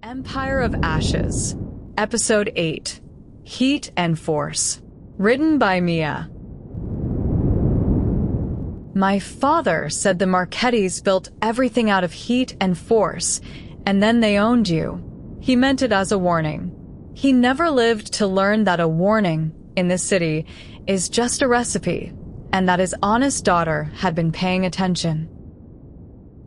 Empire of Ashes, Episode 8, Heat and Force, written by Mia. My father said the Marchettis built everything out of heat and force, and then they owned you. He meant it as a warning. He never lived to learn that a warning, in this city, is just a recipe, and that his honest daughter had been paying attention.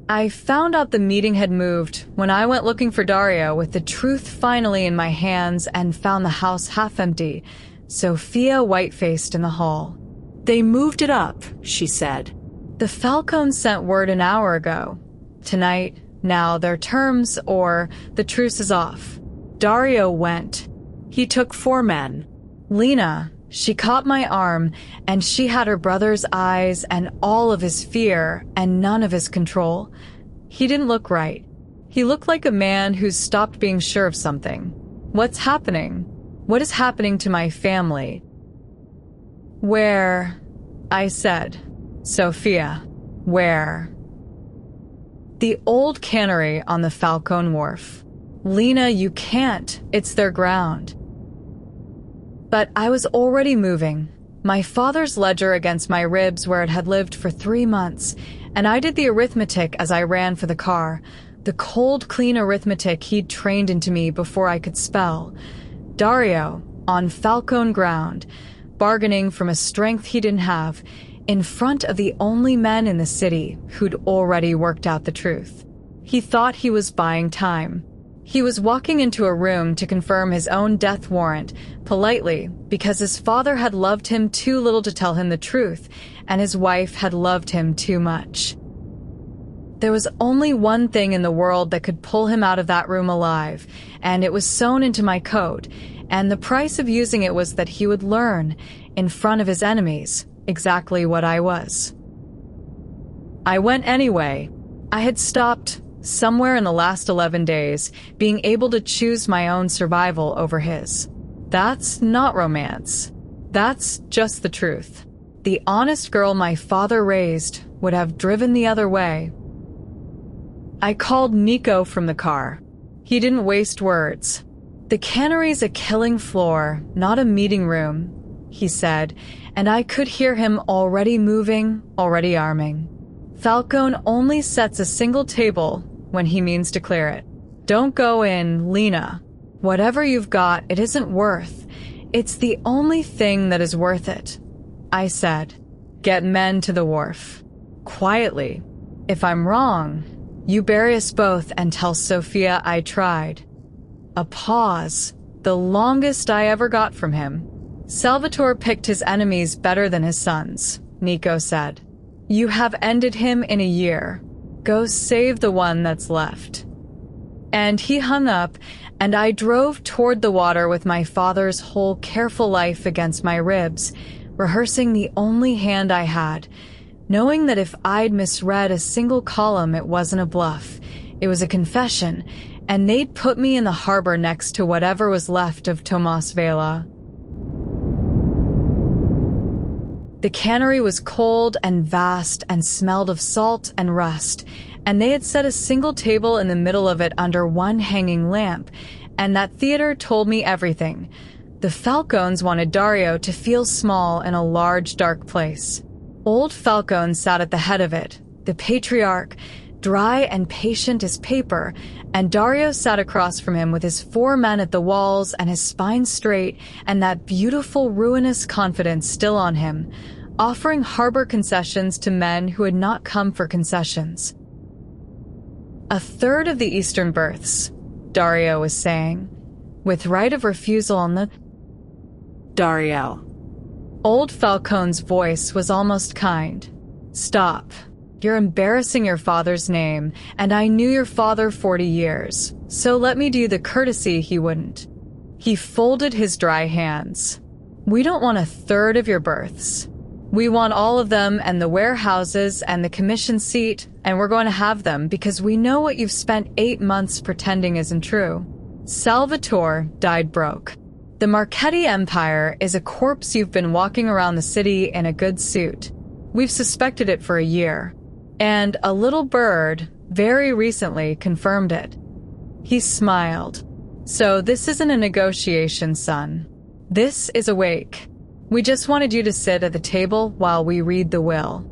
I found out the meeting had moved when I went looking for Dario with the truth finally in my hands and found the house half empty, Sophia white-faced in the hall. They moved it up, she said. The Falcons sent word an hour ago. Tonight, now their terms or the truce is off. Dario went. He took 4 men. Lena, she caught my arm, and she had her brother's eyes and all of his fear and none of his control. He didn't look right. He looked like a man who's stopped being sure of something. What's happening? What is happening to my family? Where? I said. Sophia, where? The old cannery on the Falcon Wharf. Lena, you can't. It's their ground. But I was already moving, my father's ledger against my ribs where it had lived for 3 months, and I did the arithmetic as I ran for the car, the cold, clean arithmetic he'd trained into me before I could spell. Dario, on Falcon ground, bargaining from a strength he didn't have, in front of the only men in the city who'd already worked out the truth. He thought he was buying time. He was walking into a room to confirm his own death warrant, politely, because his father had loved him too little to tell him the truth, and his wife had loved him too much. There was only one thing in the world that could pull him out of that room alive, and it was sewn into my coat, and the price of using it was that he would learn, in front of his enemies, exactly what I was. I went anyway. I had stopped somewhere in the last 11 days, being able to choose my own survival over his. That's not romance. That's just the truth. The honest girl my father raised would have driven the other way. I called Nico from the car. He didn't waste words. The cannery's a killing floor, not a meeting room, he said, and I could hear him already moving, already arming. Falcon only sets a single table when he means to clear it. Don't go in, Lena. Whatever you've got, it isn't worth. It's the only thing that is worth it. I said, get men to the wharf. Quietly. If I'm wrong, you bury us both and tell Sophia I tried. A pause, the longest I ever got from him. Salvatore picked his enemies better than his sons, Nico said. You have ended him in a year. Go save the one that's left. And he hung up, and I drove toward the water with my father's whole careful life against my ribs, rehearsing the only hand I had, knowing that if I'd misread a single column, it wasn't a bluff. It was a confession, and they'd put me in the harbor next to whatever was left of Tomas Vela. The cannery was cold and vast and smelled of salt and rust, and they had set a single table in the middle of it under one hanging lamp, and that theater told me everything. The Falcons wanted Dario to feel small in a large, dark place. Old Falcon sat at the head of it, the patriarch, dry and patient as paper, and Dario sat across from him with his 4 men at the walls and his spine straight and that beautiful ruinous confidence still on him, offering harbor concessions to men who had not come for concessions. 1/3 of the eastern berths, Dario was saying, with right of refusal on the... Dario. Old Falcon's voice was almost kind. Stop. You're embarrassing your father's name, and I knew your father 40 years, so let me do the courtesy he wouldn't. He folded his dry hands. We don't want 1/3 of your berths. We want all of them and the warehouses and the commission seat, and we're going to have them because we know what you've spent 8 months pretending isn't true. Salvatore died broke. The Marchetti Empire is a corpse you've been walking around the city in a good suit. We've suspected it for a year. And a little bird, very recently, confirmed it. He smiled. So this isn't a negotiation, son. This is a wake. We just wanted you to sit at the table while we read the will.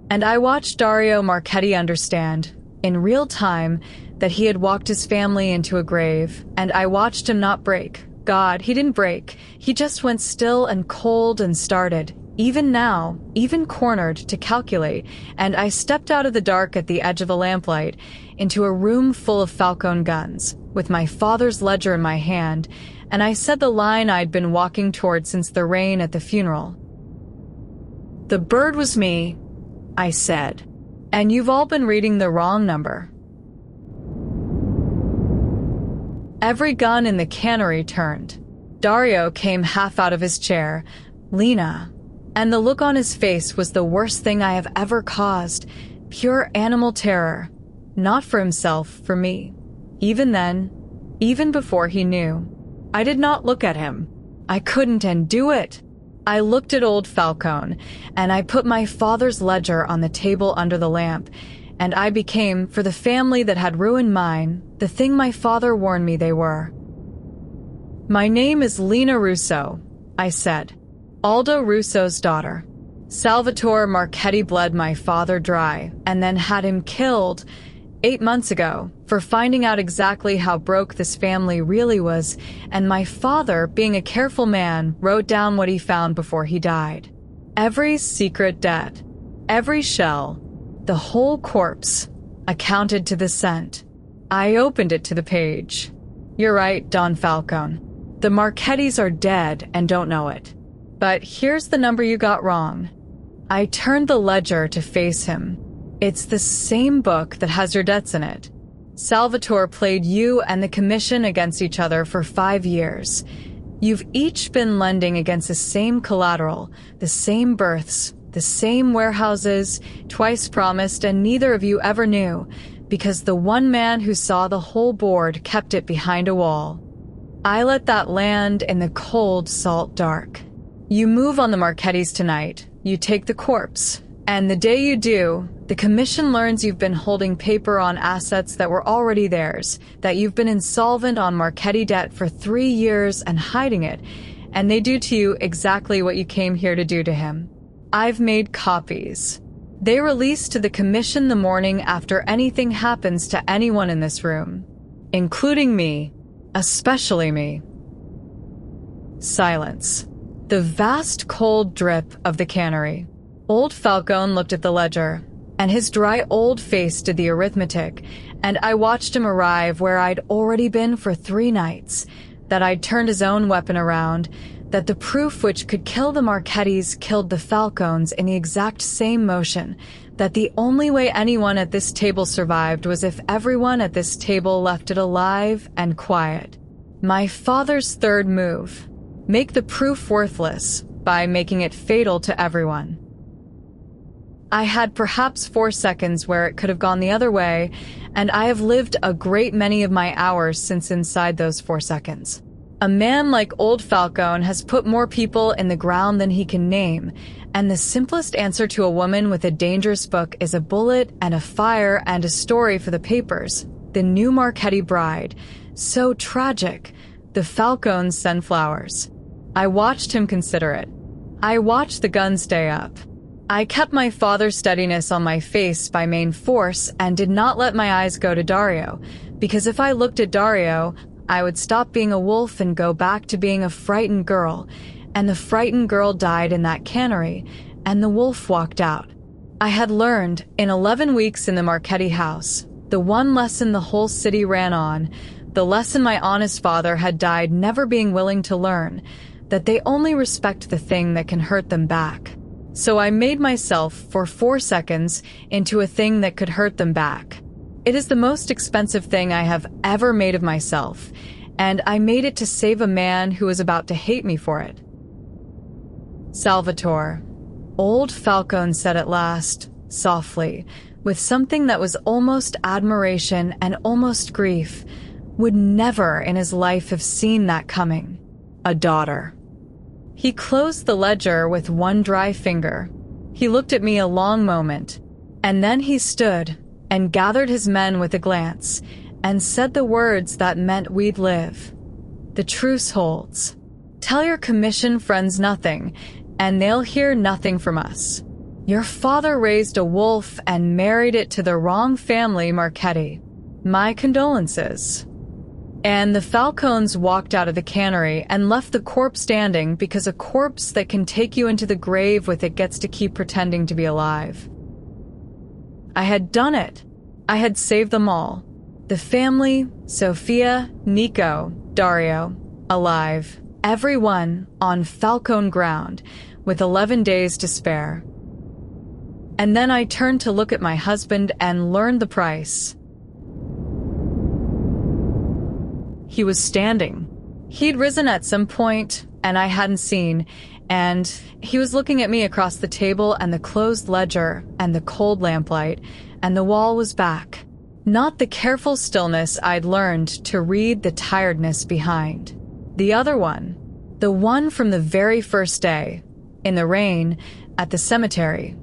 And I watched Dario Marchetti understand, in real time, that he had walked his family into a grave, and I watched him not break. God, he didn't break. He just went still and cold and started, even now, even cornered, to calculate, and I stepped out of the dark at the edge of a lamplight into a room full of Falcone guns, with my father's ledger in my hand, and I said the line I'd been walking toward since the rain at the funeral. "The bird was me," I said, "and you've all been reading the wrong number." Every gun in the cannery turned. Dario came half out of his chair. Lena. And the look on his face was the worst thing I have ever caused. Pure animal terror. Not for himself, for me. Even then, even before he knew. I did not look at him. I couldn't and do it. I looked at old Falcone, and I put my father's ledger on the table under the lamp, and I became, for the family that had ruined mine, the thing my father warned me they were. "My name is Lena Russo," I said. "Aldo Russo's daughter. Salvatore Marchetti bled my father dry, and then had him killed 8 months ago for finding out exactly how broke this family really was, and my father, being a careful man, wrote down what he found before he died. Every secret debt, every shell, the whole corpse, accounted to the cent. I opened it to the page. You're right, Don Falcone. The Marchettis are dead and don't know it. But here's the number you got wrong." I turned the ledger to face him. "It's the same book that has your debts in it. Salvatore played you and the commission against each other for 5 years. You've each been lending against the same collateral, the same berths, the same warehouses, twice promised, and neither of you ever knew, because the one man who saw the whole board kept it behind a wall. I let that land in the cold, salt dark. You move on the Marchettis tonight. You take the corpse. And the day you do, the commission learns you've been holding paper on assets that were already theirs, that you've been insolvent on Marchetti debt for 3 years and hiding it, and they do to you exactly what you came here to do to him. I've made copies. They release to the commission the morning after anything happens to anyone in this room, including me, especially me." Silence. The vast cold drip of the cannery. Old Falcone looked at the ledger, and his dry old face did the arithmetic, and I watched him arrive where I'd already been for 3 nights, that I'd turned his own weapon around, that the proof which could kill the Marchettis killed the Falcones in the exact same motion, that the only way anyone at this table survived was if everyone at this table left it alive and quiet. My father's third move. Make the proof worthless by making it fatal to everyone. I had perhaps 4 seconds where it could have gone the other way, and I have lived a great many of my hours since inside those 4 seconds. A man like old Falcone has put more people in the ground than he can name, and the simplest answer to a woman with a dangerous book is a bullet and a fire and a story for the papers. The new Marchetti bride. So tragic. The Falcones send flowers. I watched him consider it. I watched the gun stay up. I kept my father's steadiness on my face by main force and did not let my eyes go to Dario, because if I looked at Dario, I would stop being a wolf and go back to being a frightened girl, and the frightened girl died in that cannery, and the wolf walked out. I had learned, in 11 weeks in the Marchetti house, the one lesson the whole city ran on, the lesson my honest father had died never being willing to learn, that they only respect the thing that can hurt them back. So I made myself, for 4 seconds, into a thing that could hurt them back. It is the most expensive thing I have ever made of myself, and I made it to save a man who was about to hate me for it. Salvatore, old Falcone said at last, softly, with something that was almost admiration and almost grief, would never in his life have seen that coming. A daughter. He closed the ledger with one dry finger. He looked at me a long moment, and then he stood and gathered his men with a glance, and said the words that meant we'd live. The truce holds. Tell your commission friends nothing, and they'll hear nothing from us. Your father raised a wolf and married it to the wrong family, Marchetti. My condolences." And the Falcones walked out of the cannery and left the corpse standing, because a corpse that can take you into the grave with it gets to keep pretending to be alive. I had done it. I had saved them all. The family, Sophia, Nico, Dario, alive. Everyone on Falcone ground, with 11 days to spare. And then I turned to look at my husband and learned the price. He was standing. He'd risen at some point, and I hadn't seen, and he was looking at me across the table and the closed ledger and the cold lamplight, and the wall was back. Not the careful stillness I'd learned to read the tiredness behind. The other one, the one from the very first day, in the rain, at the cemetery.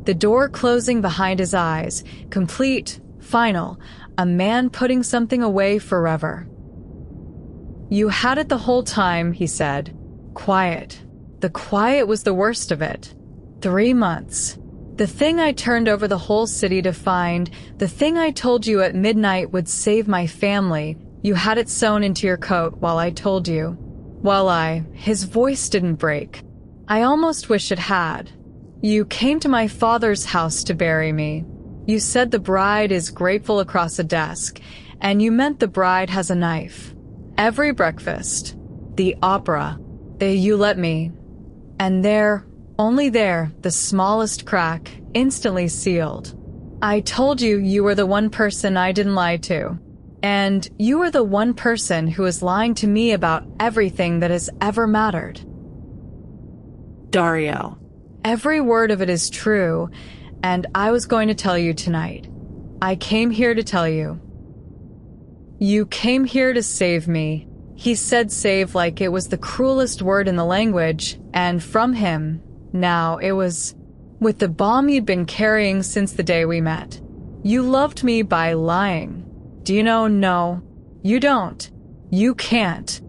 The door closing behind his eyes, complete, final, a man putting something away forever. "You had it the whole time," he said. "Quiet. The quiet was the worst of it. 3 months. The thing I turned over the whole city to find, the thing I told you at midnight would save my family, you had it sewn into your coat while I told you. His voice didn't break. I almost wish it had. You came to my father's house to bury me. You said the bride is grateful across a desk, and you meant the bride has a knife. Every breakfast. The opera. You let me. And there, only there, the smallest crack, instantly sealed. I told you you were the one person I didn't lie to. And you are the one person who is lying to me about everything that has ever mattered." Dario. Every word of it is true, and I was going to tell you tonight. I came here to tell you. You came here to save me. He said save like it was the cruelest word in the language, and from him, now it was, with the bomb you'd been carrying since the day we met. You loved me by lying. Do you know? No, you don't. You can't.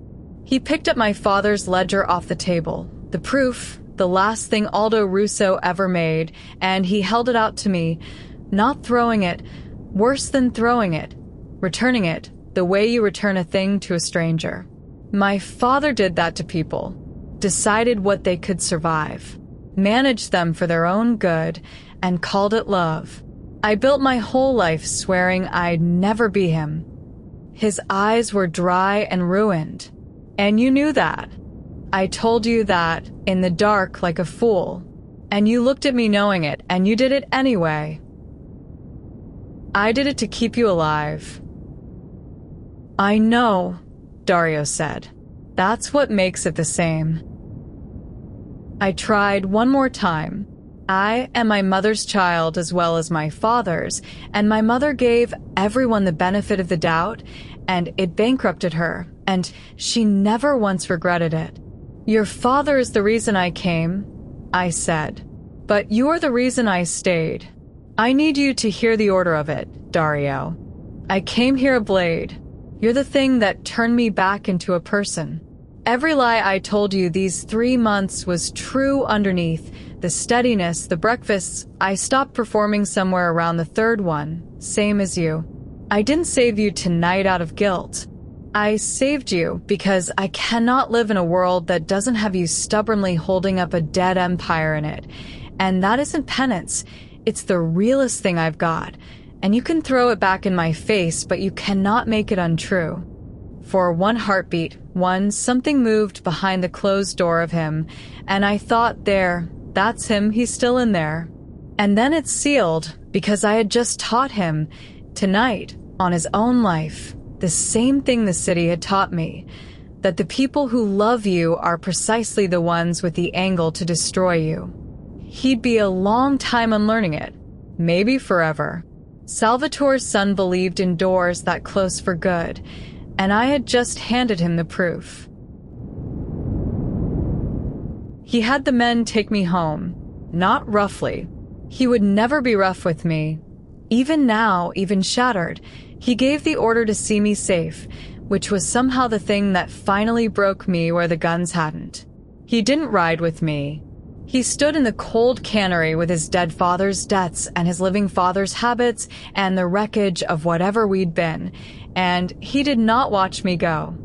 He picked up my father's ledger off the table, the proof, the last thing Aldo Russo ever made, and he held it out to me, not throwing it, worse than throwing it, returning it, the way you return a thing to a stranger. My father did that to people, decided what they could survive, managed them for their own good, and called it love. I built my whole life swearing I'd never be him. His eyes were dry and ruined, and you knew that. I told you that in the dark like a fool, and you looked at me knowing it, and you did it anyway. I did it to keep you alive. I know, Dario said. That's what makes it the same. I tried one more time. I am my mother's child as well as my father's, and my mother gave everyone the benefit of the doubt, and it bankrupted her, and she never once regretted it. Your father is the reason I came, I said, but you're the reason I stayed. I need you to hear the order of it, Dario. I came here a blade. You're the thing that turned me back into a person. Every lie I told you these 3 months was true underneath. The steadiness, the breakfasts, I stopped performing somewhere around the 3rd one, same as you. I didn't save you tonight out of guilt. I saved you because I cannot live in a world that doesn't have you stubbornly holding up a dead empire in it. And that isn't penance. It's the realest thing I've got. And you can throw it back in my face, but you cannot make it untrue. For one heartbeat, something moved behind the closed door of him, and I thought there, that's him, he's still in there. And then it's sealed, because I had just taught him, tonight, on his own life, the same thing the city had taught me, that the people who love you are precisely the ones with the angle to destroy you. He'd be a long time unlearning it, maybe forever. Salvatore's son believed in doors that close for good, and I had just handed him the proof. He had the men take me home, not roughly. He would never be rough with me. Even now, even shattered, he gave the order to see me safe, which was somehow the thing that finally broke me where the guns hadn't. He didn't ride with me. He stood in the cold cannery with his dead father's debts and his living father's habits and the wreckage of whatever we'd been, and he did not watch me go.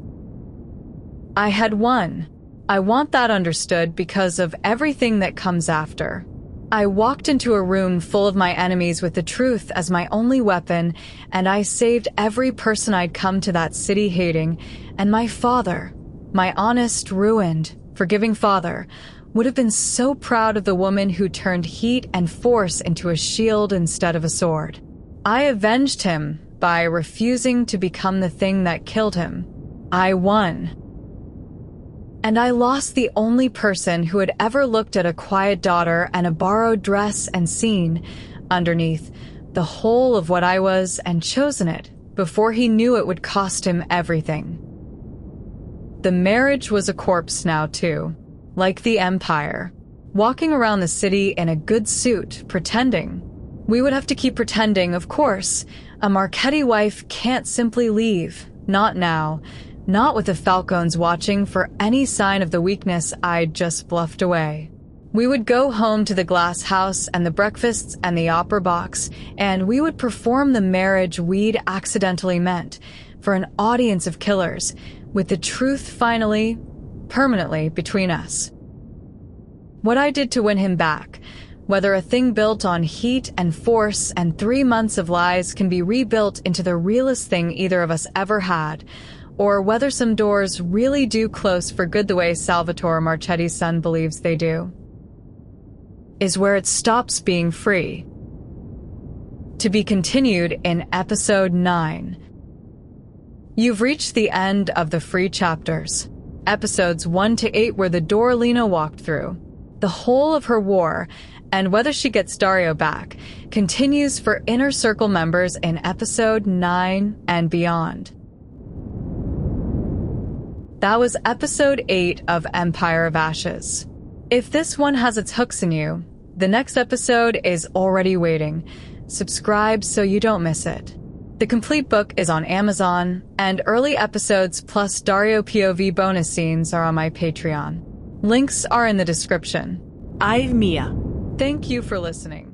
I had won. I want that understood because of everything that comes after. I walked into a room full of my enemies with the truth as my only weapon, and I saved every person I'd come to that city hating, and my father, my honest, ruined, forgiving father, would have been so proud of the woman who turned heat and force into a shield instead of a sword. I avenged him by refusing to become the thing that killed him. I won. And I lost the only person who had ever looked at a quiet daughter and a borrowed dress and seen, underneath, the whole of what I was and chosen it before he knew it would cost him everything. The marriage was a corpse now, too, like the empire, walking around the city in a good suit, pretending. We would have to keep pretending, of course. A Marchetti wife can't simply leave, not now. Not with the Falcons watching for any sign of the weakness I'd just bluffed away. We would go home to the glass house and the breakfasts and the opera box, and we would perform the marriage we'd accidentally meant for an audience of killers, with the truth finally, permanently between us. What I did to win him back, whether a thing built on heat and force and 3 months of lies can be rebuilt into the realest thing either of us ever had, or whether some doors really do close for good the way Salvatore Marchetti's son believes they do, is where it stops being free. To be continued in episode 9. You've reached the end of the free chapters. Episodes 1 to 8 were the door Lena walked through. The whole of her war, and whether she gets Dario back, continues for Inner Circle members in episode 9 and beyond. That was episode 8 of Empire of Ashes. If this one has its hooks in you, the next episode is already waiting. Subscribe so you don't miss it. The complete book is on Amazon, and early episodes plus Dario POV bonus scenes are on my Patreon. Links are in the description. I'm Mia. Thank you for listening.